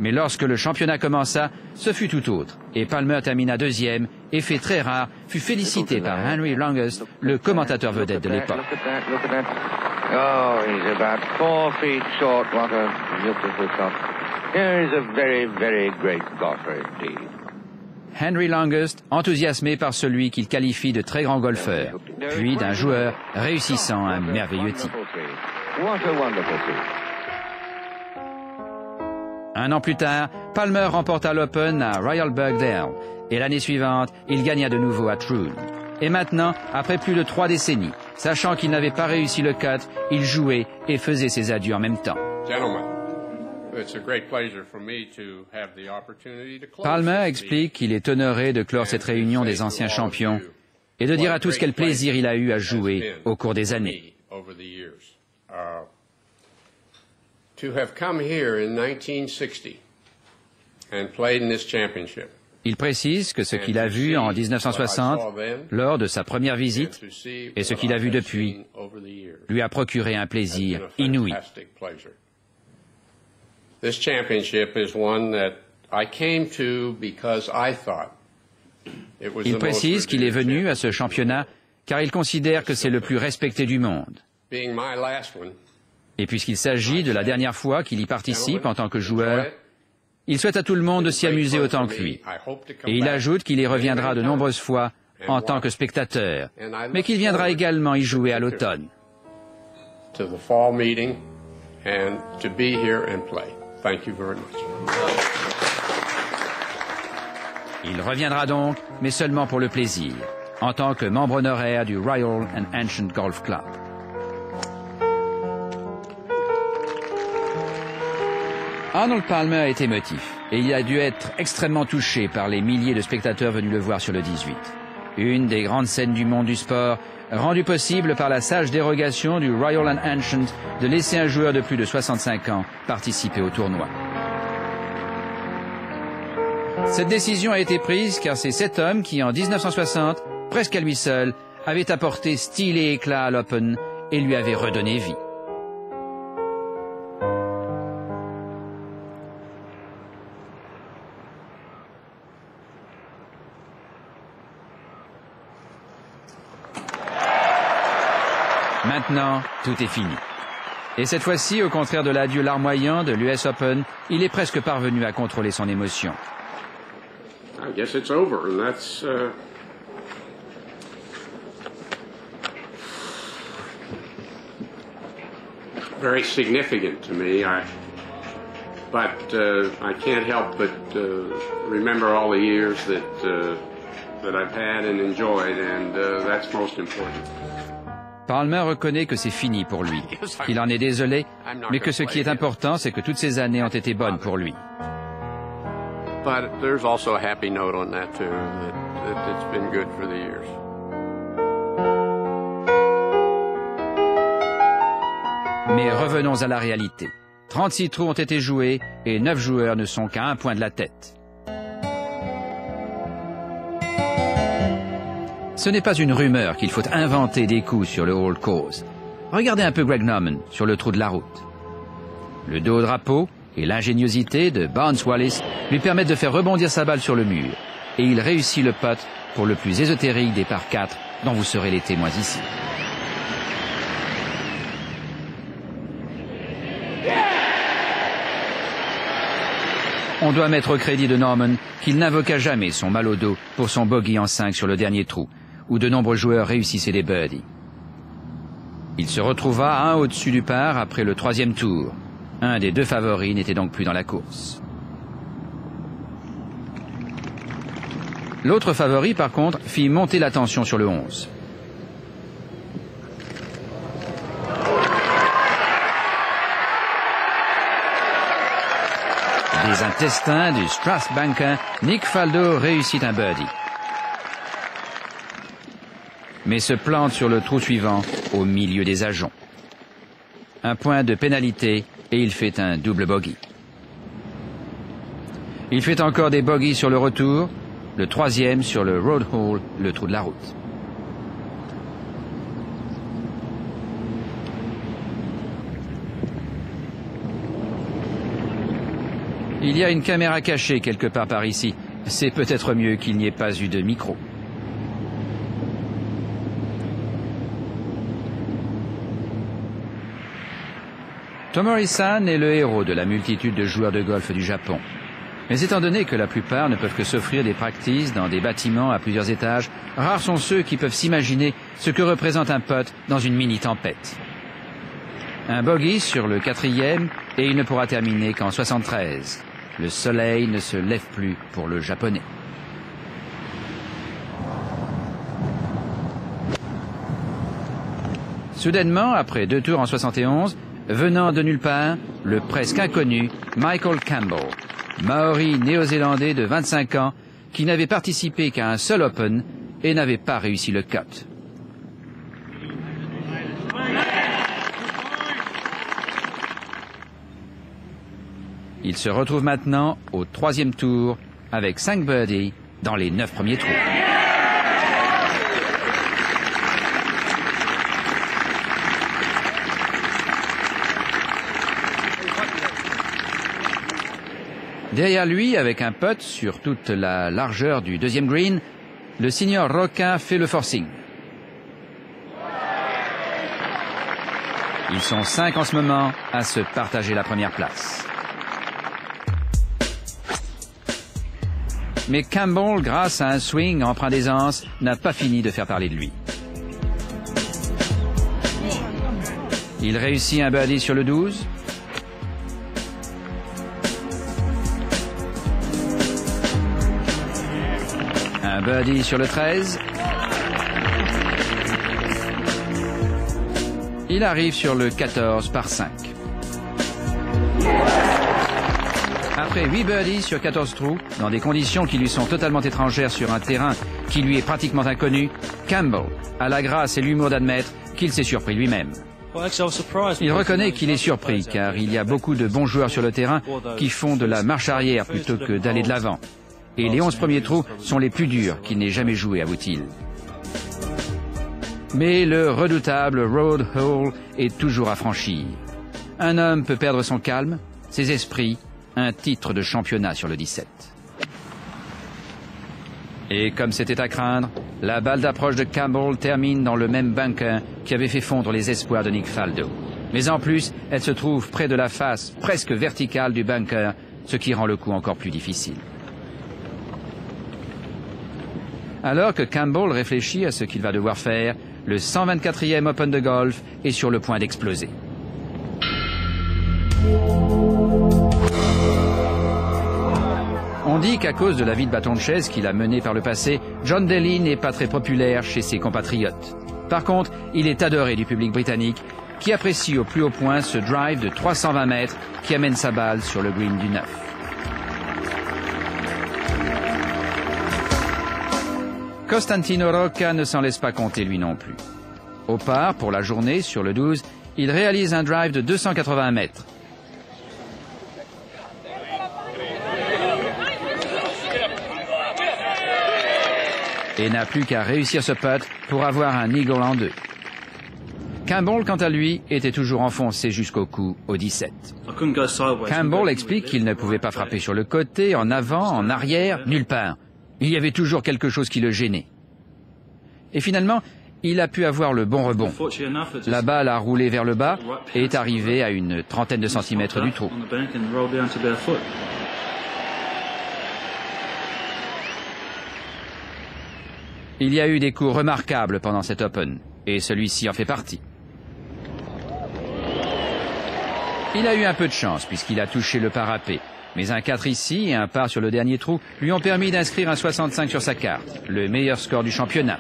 Mais lorsque le championnat commença, ce fut tout autre. Et Palmer termina deuxième et, fait très rare, fut félicité par Henry Longest, le commentateur vedette de l'époque. Oh, he's about 4 feet short. What a beautiful shot. Here is a very, very great golfer indeed. Henry Longest, enthousiasmé par celui qu'il qualifie de très grand golfeur, puis d'un joueur réussissant un merveilleux tir. Un an plus tard, Palmer remporta l'Open à Royal Birkdale et l'année suivante, il gagna de nouveau à Troon. Et maintenant, après plus de 3 décennies, sachant qu'il n'avait pas réussi le cut, il jouait et faisait ses adieux en même temps. Palmer explique qu'il est honoré de clore cette réunion des anciens champions et de dire à tous quel plaisir il a eu à jouer au cours des années. Il précise que ce qu'il a vu en 1960, lors de sa première visite, et ce qu'il a vu depuis, lui a procuré un plaisir inouï. This championship is one that I came to because I thought it was the most. Il précise qu'il est venu à ce championnat car il considère que c'est le plus respecté du monde. Et puisqu'il s'agit de la dernière fois qu'il y participe en tant que joueur, il souhaite à tout le monde de s'y amuser autant que lui. Et il ajoute qu'il y reviendra de nombreuses fois en tant que spectateur, mais qu'il viendra également y jouer à l'automne. Il reviendra donc, mais seulement pour le plaisir, en tant que membre honoraire du Royal and Ancient Golf Club. Arnold Palmer est émotif, et il a dû être extrêmement touché par les milliers de spectateurs venus le voir sur le 18. Une des grandes scènes du monde du sport, rendue possible par la sage dérogation du Royal and Ancient de laisser un joueur de plus de 65 ans participer au tournoi. Cette décision a été prise car c'est cet homme qui, en 1960, presque à lui seul, avait apporté style et éclat à l'Open et lui avait redonné vie. Maintenant, tout est fini. Et cette fois-ci, au contraire de l'adieu larmoyant de l'US Open, il est presque parvenu à contrôler son émotion. I guess it's over, and that's very significant to me. But I can't help but remember all the years that I've had and enjoyed, and that's most important. Palmer reconnaît que c'est fini pour lui, qu'il en est désolé, mais que ce qui est important, c'est que toutes ces années ont été bonnes pour lui. But there's also a happy note on that too, that it's been good for the years. Mais revenons à la réalité. 36 trous ont été joués et 9 joueurs ne sont qu'à 1 point de la tête. Ce n'est pas une rumeur qu'il faut inventer des coups sur le Old Course. Regardez un peu Greg Norman sur le trou de la route. Le dos au drapeau et l'ingéniosité de Bounce Wallace lui permettent de faire rebondir sa balle sur le mur. Et il réussit le putt pour le plus ésotérique des par 4 dont vous serez les témoins ici. On doit mettre au crédit de Norman qu'il n'invoqua jamais son mal au dos pour son bogey en 5 sur le dernier trou, où de nombreux joueurs réussissaient des birdies. Il se retrouva un au-dessus du par après le 3e tour. Un des 2 favoris n'était donc plus dans la course. L'autre favori, par contre, fit monter la tension sur le 11. Des intestins du Strathbanker, Nick Faldo réussit un birdie. Mais se plante sur le trou suivant, au milieu des ajoncs. Un point de pénalité et il fait un double bogey. Il fait encore des bogeys sur le retour, le 3e sur le road hole, le trou de la route. Il y a une caméra cachée quelque part par ici. C'est peut-être mieux qu'il n'y ait pas eu de micro. Tomori-san est le héros de la multitude de joueurs de golf du Japon. Mais étant donné que la plupart ne peuvent que s'offrir des practices dans des bâtiments à plusieurs étages, rares sont ceux qui peuvent s'imaginer ce que représente un putt dans une mini-tempête. Un bogey sur le 4e et il ne pourra terminer qu'en 73. Le soleil ne se lève plus pour le Japonais. Soudainement, après 2 tours en 71, venant de nulle part, le presque inconnu Michael Campbell, Maori néo-zélandais de 25 ans, qui n'avait participé qu'à un seul Open et n'avait pas réussi le cut. Il se retrouve maintenant au 3e tour avec 5 birdies dans les 9 premiers trous. Derrière lui, avec un putt sur toute la largeur du 2e green, le signor Rocca fait le forcing. Ils sont 5 en ce moment à se partager la première place. Mais Campbell, grâce à un swing empreint d'aisance, n'a pas fini de faire parler de lui. Il réussit un birdie sur le 12. Un birdie sur le 13. Il arrive sur le 14 par 5. Après 8 birdies sur 14 trous, dans des conditions qui lui sont totalement étrangères sur un terrain qui lui est pratiquement inconnu, Campbell a la grâce et l'humour d'admettre qu'il s'est surpris lui-même. Il reconnaît qu'il est surpris car il y a beaucoup de bons joueurs sur le terrain qui font de la marche arrière plutôt que d'aller de l'avant. Et les 11 premiers trous sont les plus durs qu'il n'ait jamais joués, avoue-t-il. Mais le redoutable Road Hole est toujours à franchir. Un homme peut perdre son calme, ses esprits, un titre de championnat sur le 17. Et comme c'était à craindre, la balle d'approche de Campbell termine dans le même bunker qui avait fait fondre les espoirs de Nick Faldo. Mais en plus, elle se trouve près de la face presque verticale du bunker, ce qui rend le coup encore plus difficile. Alors que Campbell réfléchit à ce qu'il va devoir faire, le 124e Open de golf est sur le point d'exploser. On dit qu'à cause de la vie de bâton de chaise qu'il a menée par le passé, John Daly n'est pas très populaire chez ses compatriotes. Par contre, il est adoré du public britannique qui apprécie au plus haut point ce drive de 320 mètres qui amène sa balle sur le green du 9. Costantino Rocca ne s'en laisse pas compter lui non plus. Au par, pour la journée, sur le 12, il réalise un drive de 280 mètres. Et n'a plus qu'à réussir ce putt pour avoir un eagle en 2. Campbell, quant à lui, était toujours enfoncé jusqu'au cou au 17. Campbell explique qu'il ne pouvait pas frapper sur le côté, en avant, en arrière, nulle part. Il y avait toujours quelque chose qui le gênait. Et finalement, il a pu avoir le bon rebond. La balle a roulé vers le bas et est arrivée à une trentaine de centimètres du trou. Il y a eu des coups remarquables pendant cet Open, et celui-ci en fait partie. Il a eu un peu de chance puisqu'il a touché le parapet, mais un 4 ici et un par sur le dernier trou lui ont permis d'inscrire un 65 sur sa carte, le meilleur score du championnat.